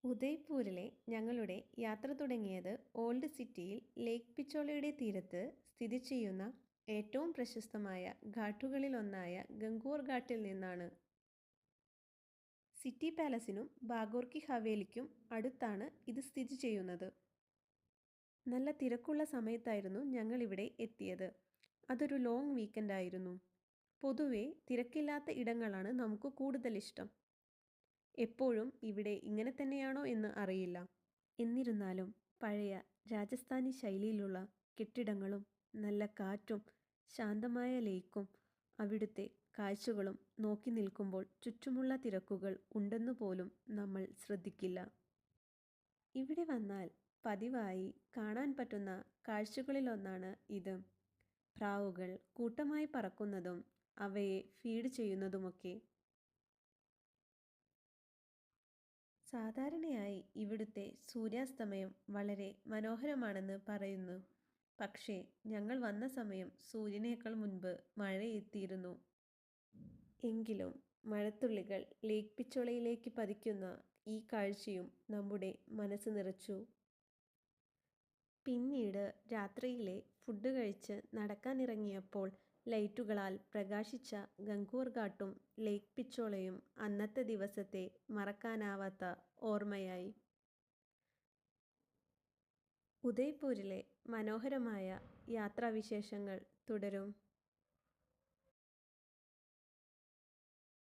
ഉദയ്പൂരിലെ ഞങ്ങളുടെ യാത്ര തുടങ്ങിയത് ഓൾഡ് സിറ്റിയിൽ ലേക്ക് പിച്ചോളയുടെ തീരത്ത് സ്ഥിതി ചെയ്യുന്ന ഏറ്റവും പ്രശസ്തമായ ഘാട്ടുകളിലൊന്നായ ഗംഗൂർ ഘാട്ടിൽ നിന്നാണ്. സിറ്റി പാലസിനും ബാഗോർ കി ഹവേലിക്കും അടുത്താണ് ഇത് സ്ഥിതി ചെയ്യുന്നത്. നല്ല തിരക്കുള്ള സമയത്തായിരുന്നു ഞങ്ങളിവിടെ എത്തിയത്. അതൊരു ലോങ് വീക്കെൻഡ് ആയിരുന്നു. പൊതുവെ തിരക്കില്ലാത്ത ഇടങ്ങളാണ് നമുക്ക് കൂടുതൽ ഇഷ്ടം. എപ്പോഴും ഇവിടെ ഇങ്ങനെ തന്നെയാണോ എന്ന് അറിയില്ല. എന്നിരുന്നാലും പഴയ രാജസ്ഥാനി ശൈലിയിലുള്ള കെട്ടിടങ്ങളും നല്ല കാറ്റും ശാന്തമായ ലേക്കും അവിടുത്തെ കാഴ്ചകളും നോക്കി നിൽക്കുമ്പോൾ ചുറ്റുമുള്ള തിരക്കുകൾ ഉണ്ടെന്നു പോലും നമ്മൾ ശ്രദ്ധിക്കില്ല. ഇവിടെ വന്നാൽ പതിവായി കാണാൻ പറ്റുന്ന കാഴ്ചകളിലൊന്നാണ് ഇത്. പ്രാവുകൾ കൂട്ടമായി പറക്കുന്നതും അവയെ ഫീഡ് ചെയ്യുന്നതുമൊക്കെ. സാധാരണയായി ഇവിടുത്തെ സൂര്യാസ്തമയം വളരെ മനോഹരമാണെന്ന് പറയുന്നു. പക്ഷേ ഞങ്ങൾ വന്ന സമയം സൂര്യനേക്കാൾ മുൻപ് മഴ എത്തിയിരുന്നു. എങ്കിലും മഴത്തുള്ളികൾ ലേക്ക് പിച്ചോളയിലേക്ക് പതിക്കുന്ന ഈ കാഴ്ചയും നമ്മുടെ മനസ്സ് നിറച്ചു. പിന്നീട് രാത്രിയിലെ ഫുഡ് കഴിച്ച് നടക്കാനിറങ്ങിയപ്പോൾ ലൈറ്റുകളാൽ പ്രകാശിച്ച ഗംഗൂർ ഘാട്ടും ലേക്ക് പിച്ചോളയും അന്നത്തെ ദിവസത്തെ മറക്കാനാവാത്ത ഓർമ്മയായി. ഉദയ്പൂരിലെ മനോഹരമായ യാത്രാവിശേഷങ്ങൾ തുടരും.